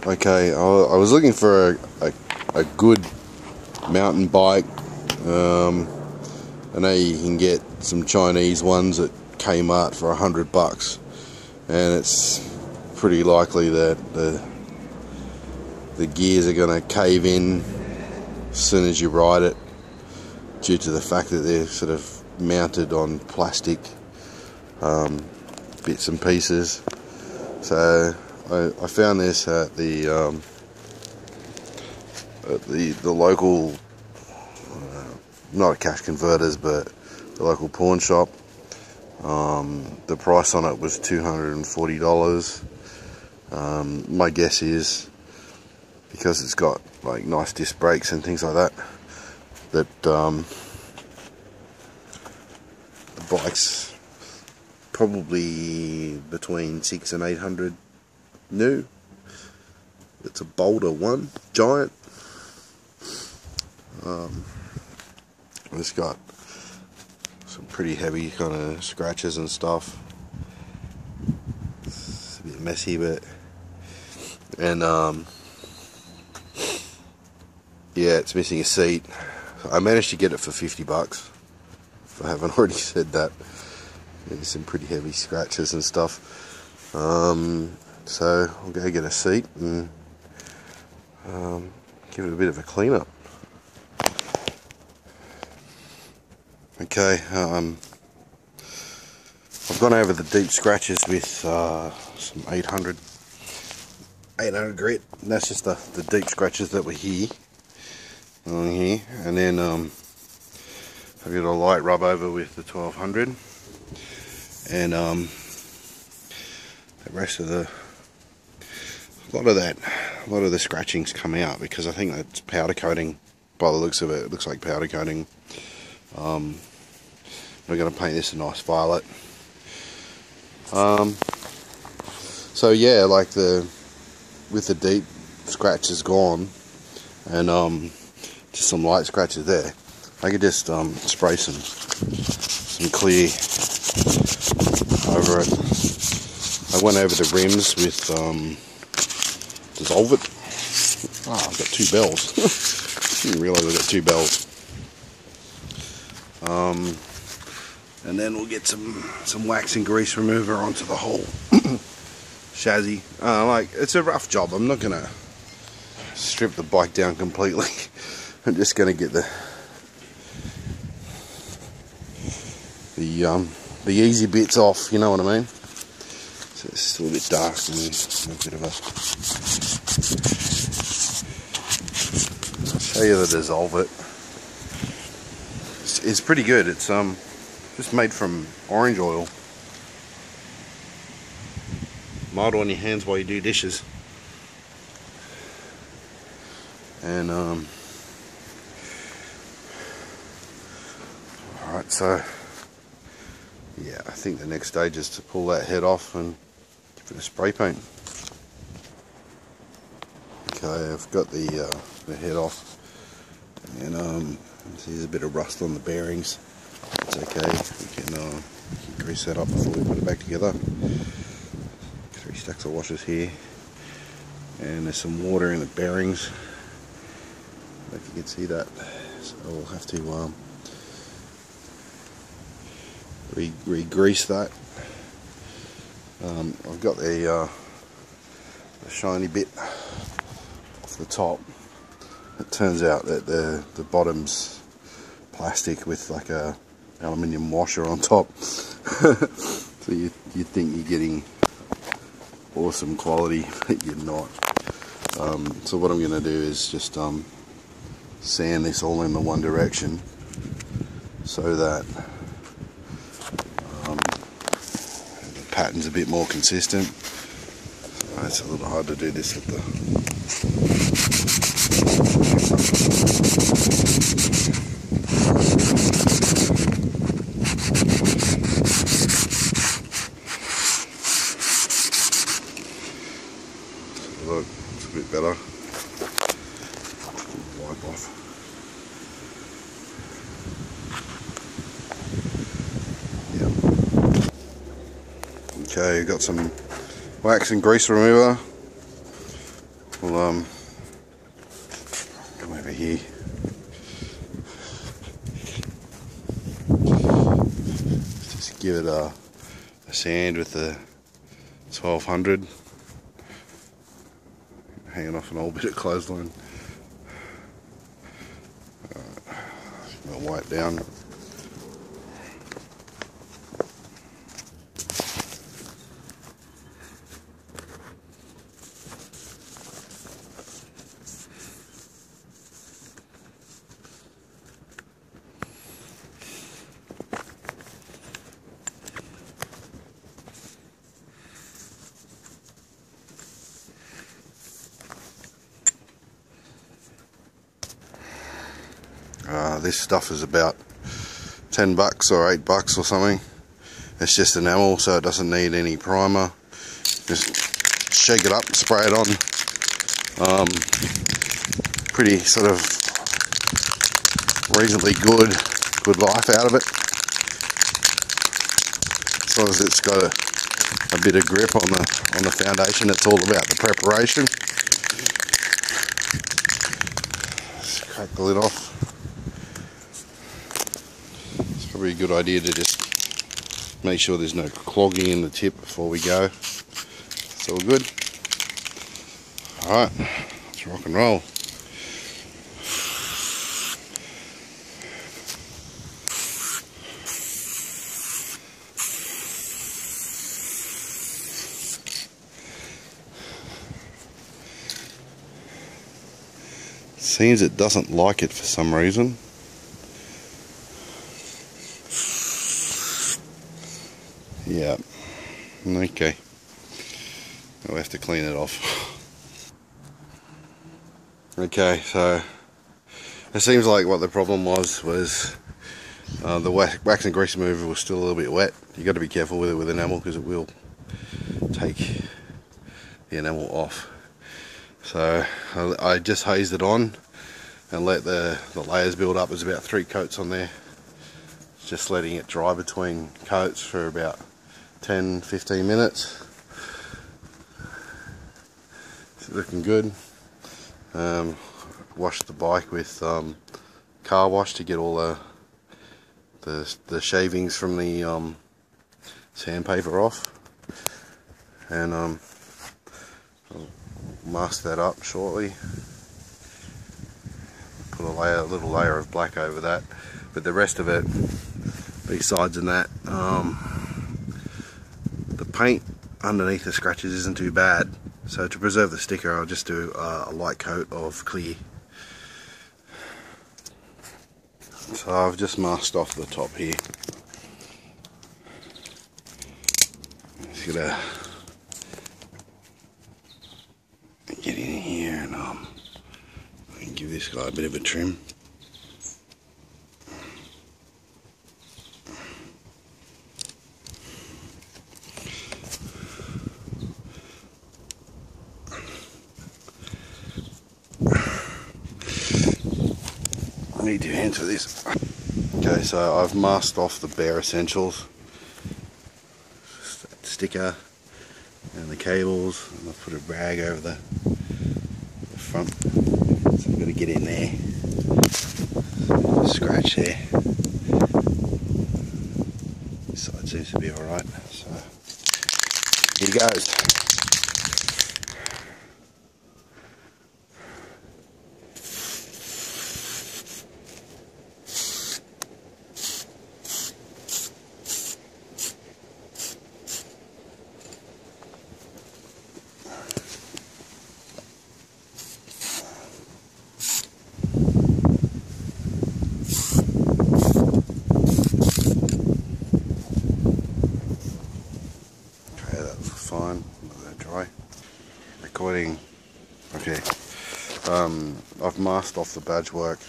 Okay, I was looking for a good mountain bike. I know you can get some Chinese ones at Kmart for $100, and it's pretty likely that the gears are going to cave in as soon as you ride it, due to the fact that they're sort of mounted on plastic bits and pieces. So I found this at the local, not a Cash Converters, but the local pawn shop. The price on it was $240. My guess is, because it's got like nice disc brakes and things like that, that the bike's probably between $600 and $800 new. It's a boulder one, giant. It's got some pretty heavy kind of scratches and stuff. It's a bit messy, but yeah, it's missing a seat. I managed to get it for $50, if I haven't already said that. There's some pretty heavy scratches and stuff. So I'll go get a seat and give it a bit of a clean up. Okay, I've gone over the deep scratches with some 800 grit. And that's just the deep scratches that were here, on here, and then I've got a light rub over with the 1200, and the rest of a lot of the scratchings come out because I think that's powder coating. By the looks of it, it looks like powder coating. We're going to paint this a nice violet. So yeah, like with the deep scratches gone, and just some light scratches there, I could just spray some clear over it. I went over the rims with Dissolve It. Ah, I've got two bells. Didn't realise I got two bells. And then we'll get some wax and grease remover onto the whole chassis. Like, it's a rough job. I'm not gonna strip the bike down completely. I'm just gonna get the easy bits off. You know what I mean? So it's still a bit dark and a bit of a. I'll show you the Dissolve It. It's pretty good. It's just made from orange oil. Mild on your hands while you do dishes. And alright, so yeah, I think the next stage is to pull that head off and give it a spray paint. Okay, I've got the head off, and see there's a bit of rust on the bearings. It's okay, we can grease that up before we put it back together. 3 stacks of washers here, and there's some water in the bearings, if you can see that, so we'll have to re-grease that. I've got the shiny bit off the top. It turns out that the bottom's plastic with like a aluminium washer on top. So you think you're getting awesome quality, but you're not. So what I'm going to do is just sand this all in the one direction so that the pattern's a bit more consistent. So it's a little hard to do this with the look, it's a bit better. Wipe off. Yeah. Okay, got some wax and grease remover. We'll come over here. Just give it a sand with the 1200. Hanging off an old bit of clothesline. I'll wipe down. This stuff is about $10 or $8 or something. It's just enamel, so it doesn't need any primer. Just shake it up, spray it on. Pretty sort of reasonably good life out of it. As long as it's got a bit of grip on the foundation. It's all about the preparation. Just crack the lid off. Probably a good idea to just make sure there's no clogging in the tip before we go. It's all good. Alright, let's rock and roll. Seems it doesn't like it for some reason. Yeah, okay. I'll have to clean it off. Okay, so it seems like what the problem was the wax and grease remover was still a little bit wet. You got to be careful with it with enamel because it will take the enamel off. So I just hazed it on and let the layers build up. There's about 3 coats on there. Just letting it dry between coats for about 10-15 minutes. It's looking good. Washed the bike with car wash to get all the shavings from the sandpaper off, and I'll mask that up shortly. Put a little layer of black over that, but the rest of it, besides that, the paint underneath the scratches isn't too bad, so to preserve the sticker I'll just do a light coat of clear. So I've just masked off the top here. Just gotta get in here and give this guy a bit of a trim. I need 2 hands for this. Okay, so I've masked off the bare essentials. Just that sticker and the cables, and I've put a rag over the front. So I've got to get in there. Scratch there. This side seems to be alright. So here goes. Recording. Okay. I've masked off the badge work.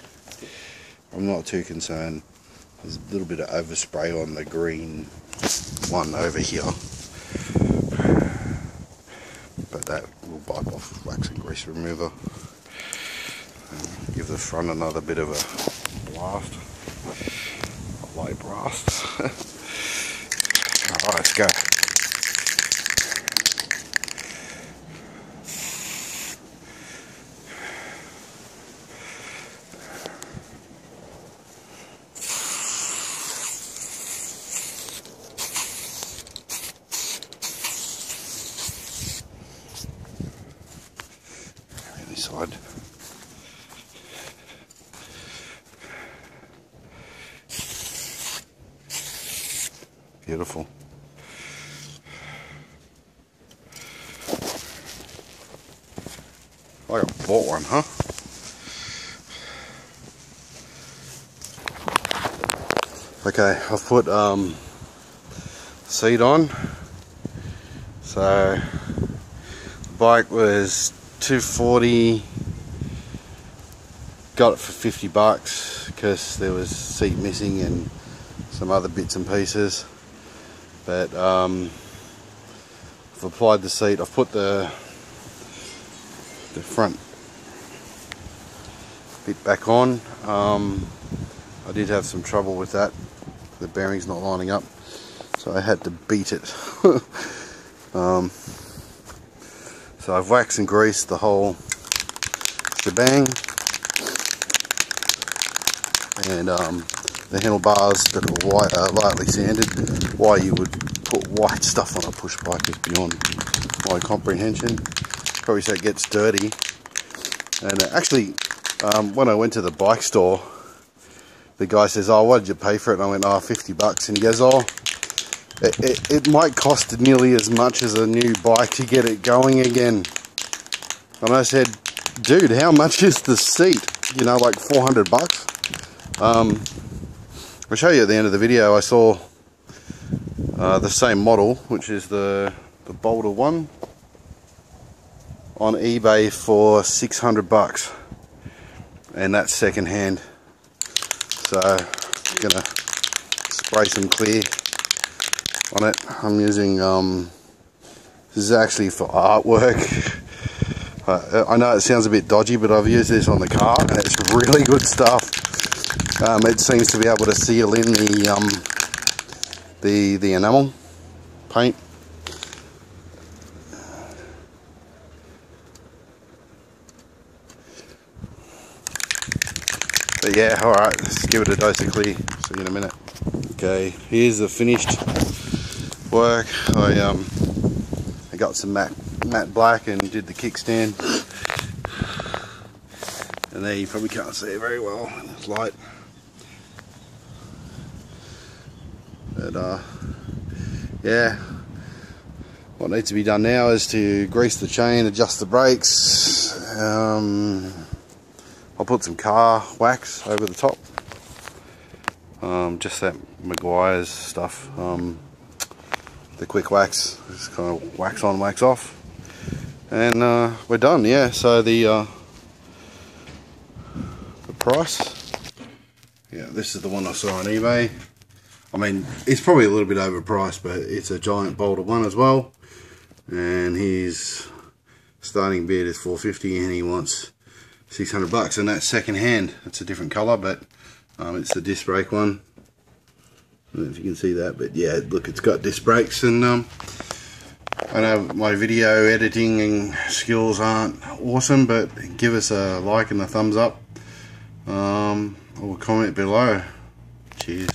I'm not too concerned. There's a little bit of overspray on the green one over here, but that will wipe off wax and grease remover. Give the front another bit of a blast, a light blast. Alright, let's go. side. Beautiful. I bought one, huh? Okay, I've put seat on. So the bike was $240. Got it for $50 because there was seat missing and some other bits and pieces. But I've applied the seat. I've put the front bit back on. I did have some trouble with that. The bearing's not lining up, so I had to beat it. So I've waxed and greased the whole shebang, and the handlebars that are white are lightly sanded. Why you would put white stuff on a push bike is beyond my comprehension. Probably so it gets dirty. And actually, when I went to the bike store, the guy says, "Oh, what did you pay for it?" And I went, "Oh, $50. And he goes, "Oh, it might cost nearly as much as a new bike to get it going again." And I said, "Dude, how much is the seat? You know, like $400." I'll show you at the end of the video. I saw the same model, which is the Boulder one, on eBay for $600, and that's second hand. So I'm gonna spray some clear on it. I'm using this is actually for artwork. I know it sounds a bit dodgy, but I've used this on the car and it's really good stuff. It seems to be able to seal in the enamel paint. But yeah, alright, let's give it a dose of clear. See you in a minute. Okay, here's the finished work. I got some matte black and did the kickstand. And there you probably can't see it very well in this light. But yeah, what needs to be done now is to grease the chain, adjust the brakes. I'll put some car wax over the top. Just that Maguire's stuff. The quick wax. Just kind of wax on, wax off. And we're done, yeah. So the price. Yeah, this is the one I saw on eBay. I mean, it's probably a little bit overpriced, but it's a giant Boulder one as well. And his starting bid is $450 and he wants $600, and that's second hand. It's a different color, but it's the disc brake one. I don't know if you can see that, but yeah, look, it's got disc brakes. And I know my video editing and skills aren't awesome, but give us a like and a thumbs up, or comment below. Cheers.